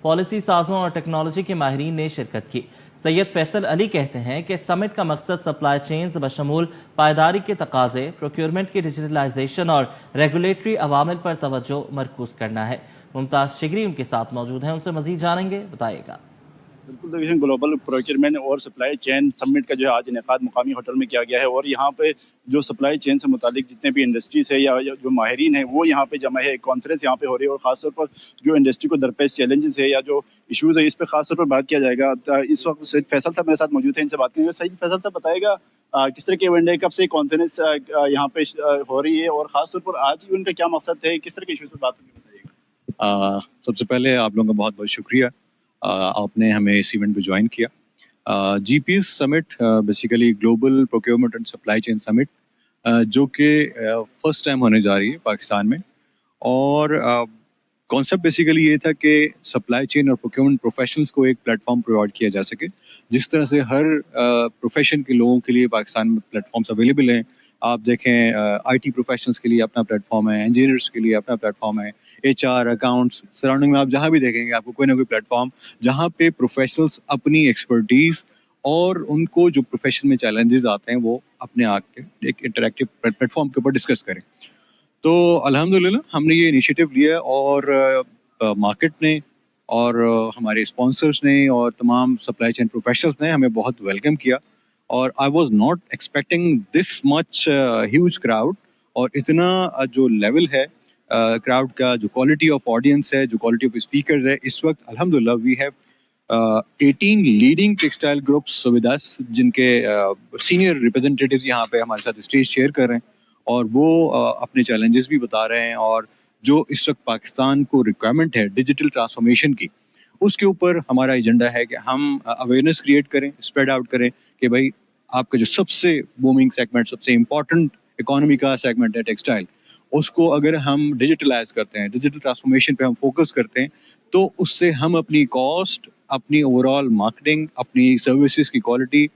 Policy سازوں اور technology کے ماہرین نے شرکت کی۔ سید فیصل علی کہتے ہیں کہ سمٹ کا مقصد سپلائی چینز بشمول پائیداری کے تقاضے، پروکیورمنٹ کی ڈیجیٹلائزیشن اور ریگولیٹری عوامل پر توجہ مرکوز کرنا ہے۔ ممتاز شگری ان کے ساتھ موجود ہیں، ان سے مزید جانیں گے، بتائیے گا۔ بالکل دیکھیں، گلوبل پروکیورمنٹ اور سپلائی چین سمٹ کا جو ہے آج انعقاد مقامی ہوٹل میں کیا گیا ہے، اور یہاں پہ جو سپلائی چین سے متعلق جتنے بھی انڈسٹریز ہے یا جو ماہرین ہیں وہ یہاں پہ جمع ہے۔ ایک کانفرنس یہاں پہ ہو رہی ہے اور خاص طور پر جو انڈسٹری کو درپیش چیلنجز ہے یا جو ایشوز ہے اس پہ خاص طور پر بات کیا جائے گا۔ اس وقت سید فیصل صاحب میرے ساتھ موجود ہیں، ان سے بات کریں گے۔ سید فیصل صاحب بتائے گا کس طرح کے ایونٹ ہے، کب سے کانفرنس یہاں پہ ہو رہی ہے اور خاص طور پر آج ایونٹ کا کیا مقصد ہے، کس طرح کے ایشوز پہ بات ہوگی، بتائیے گا۔ سب سے پہلے آپ لوگوں کا بہت بہت شکریہ، آپ نے ہمیں اس ایونٹ پہ جوائن کیا۔ G P S summit basically global procurement and supply chain summit جو کہ فرسٹ ٹائم ہونے جا رہی ہے پاکستان میں، اور کانسیپٹ بیسیکلی یہ تھا کہ سپلائی چین اور پروکیورمنٹ پروفیشنلز کو ایک پلیٹ فارم پرووائڈ کیا جا سکے، جس طرح سے ہر پروفیشن کے لوگوں کے لیے پاکستان میں پلیٹ فارمس اویلیبل ہیں۔ آپ دیکھیں آئی ٹی پروفیشنلز کے لیے اپنا پلیٹ فارم ہے، انجینئرس کے لیے اپنا پلیٹ فارم ہے، ایچ آر، اکاؤنٹس، سراؤنڈنگ میں آپ جہاں بھی دیکھیں گے آپ کو کوئی نہ کوئی پلیٹ فارم جہاں پہ پروفیشنلز اپنی ایکسپرٹیز اور ان کو جو پروفیشن میں چیلنجز آتے ہیں وہ اپنے آ کے ایک انٹریکٹیو پلیٹ فارم کے اوپر ڈسکس کریں۔ تو الحمدللہ ہم نے یہ انیشیٹو لیا، اور مارکیٹ نے اور ہمارے اسپانسرز نے اور تمام سپلائی چین پروفیشنلز نے ہمیں بہت ویلکم کیا، اور I was not expecting this much huge crowd, اور اتنا جو لیول ہے کراؤڈ کا، جو کوالٹی آف آڈینس ہے، جو کوالٹی آف اسپیکرز ہے، اس وقت الحمدللہ we have 18 leading textile groups with us, جن کے سینئر ریپرزینٹیٹیوز یہاں پہ ہمارے ساتھ اسٹیج شیئر کر رہے ہیں، اور وہ اپنے چیلنجز بھی بتا رہے ہیں، اور جو اس وقت پاکستان کو ریکوائرمنٹ ہے ڈیجیٹل ٹرانسفارمیشن کی، اس کے اوپر ہمارا ایجنڈا ہے کہ ہم اویئرنیس کریٹ کریں، اسپریڈ آؤٹ کریں کہ بھائی آپ کا جو سب سے بومنگ سیگمنٹ، سب سے امپورٹنٹ اکانومی کا سیگمنٹ ہے ٹیکسٹائل، اس کو اگر ہم ڈیجیٹلائز کرتے ہیں، ڈیجیٹل ٹرانسفارمیشن پہ ہم فوکس کرتے ہیں، تو اس سے ہم اپنی کاسٹ، اپنی اوور آل مارکیٹنگ، اپنی سروسز کی کوالٹی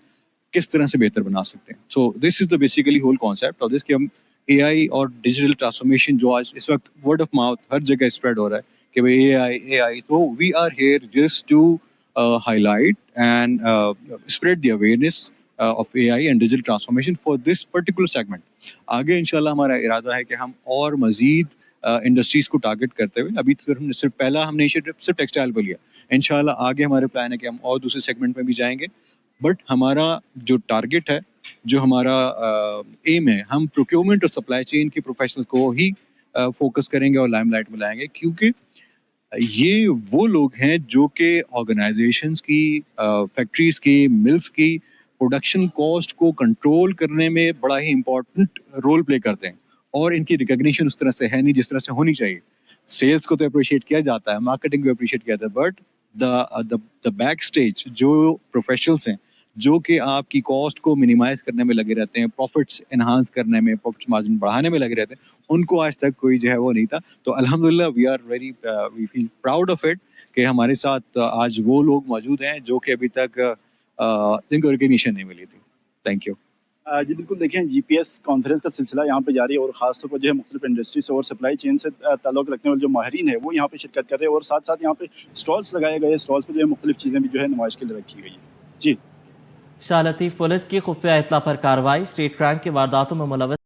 کس طرح سے بہتر بنا سکتے ہیں۔ So this is the basically whole concept of this, کہ ہم اے آئی اور ڈیجیٹل ٹرانسفارمیشن جو آج اس وقت ورڈ آف ماؤتھ ہر جگہ اسپریڈ ہو رہا ہے کہ بھائی اے آئی، تو we are here just to highlight and spread the awareness of AI and digital transformation for this particular segment۔ آگے انشاءاللہ ہمارا ارادہ ہے کہ ہم اور مزید انڈسٹریز کو ٹارگٹ کرتے ہوئے، ابھی تو ہم نے ہم نے صرف ٹیکسٹائل پہ لیا، انشاءاللہ آگے ہمارے پلان ہے کہ ہم اور دوسرے سیگمنٹ میں بھی جائیں گے، بٹ ہمارا جو ٹارگٹ ہے، جو ہمارا ایم ہے، ہم پروکیورمنٹ اور سپلائی چین کے پروفیشنل کو ہی فوکس کریں گے اور لائم لائٹ میں لائیں گے، کیونکہ یہ وہ لوگ ہیں جو کہ آرگنائزیشنز کی، فیکٹریز کی، ملز کی پروڈکشن کاسٹ کو کنٹرول کرنے میں بڑا ہی امپورٹنٹ رول پلے کرتے ہیں، اور ان کی ریکگنیشن اس طرح سے ہے نہیں جس طرح سے ہونی چاہیے۔ سیلز کو تو اپریشیٹ کیا جاتا ہے، مارکیٹنگ کو اپریشیٹ کیا جاتا ہے، بٹ دا بیک اسٹیج جو پروفیشنلز ہیں، جو کہ آپ کی کاسٹ کو منیمائز کرنے میں لگے رہتے ہیں، پروفٹس انہانس کرنے میں، پروفٹ مارجن بڑھانے میں لگے رہتے ہیں، ان کو آج تک کوئی جو ہے وہ نہیں تھا۔ تو الحمدللہ وی فیل پراؤڈ آف اٹ کہ ہمارے ساتھ آج وہ لوگ موجود ہیں جو کہ ابھی تک جن کو ریکگنیشن نہیں ملی تھی۔ Thank you. جی بالکل، دیکھیں جی پی ایس کانفرنس کا سلسلہ یہاں پہ جاری ہے، اور خاص طور پر جو ہے مختلف انڈسٹری سے اور سپلائی چین سے تعلق رکھنے والے جو ماہرین ہیں وہ یہاں پہ شرکت کر رہے ہیں، اور ساتھ ساتھ یہاں پہ اسٹالس لگائے گئے، اسٹالس پہ جو ہے مختلف چیزیں بھی جو ہے نمائش کے لیے رکھی گئی ہیں۔ جی شاہ لطیف، پولیس کی خفیہ اطلاع پر کارروائی، اسٹریٹ کرائم کی وارداتوں میں ملوث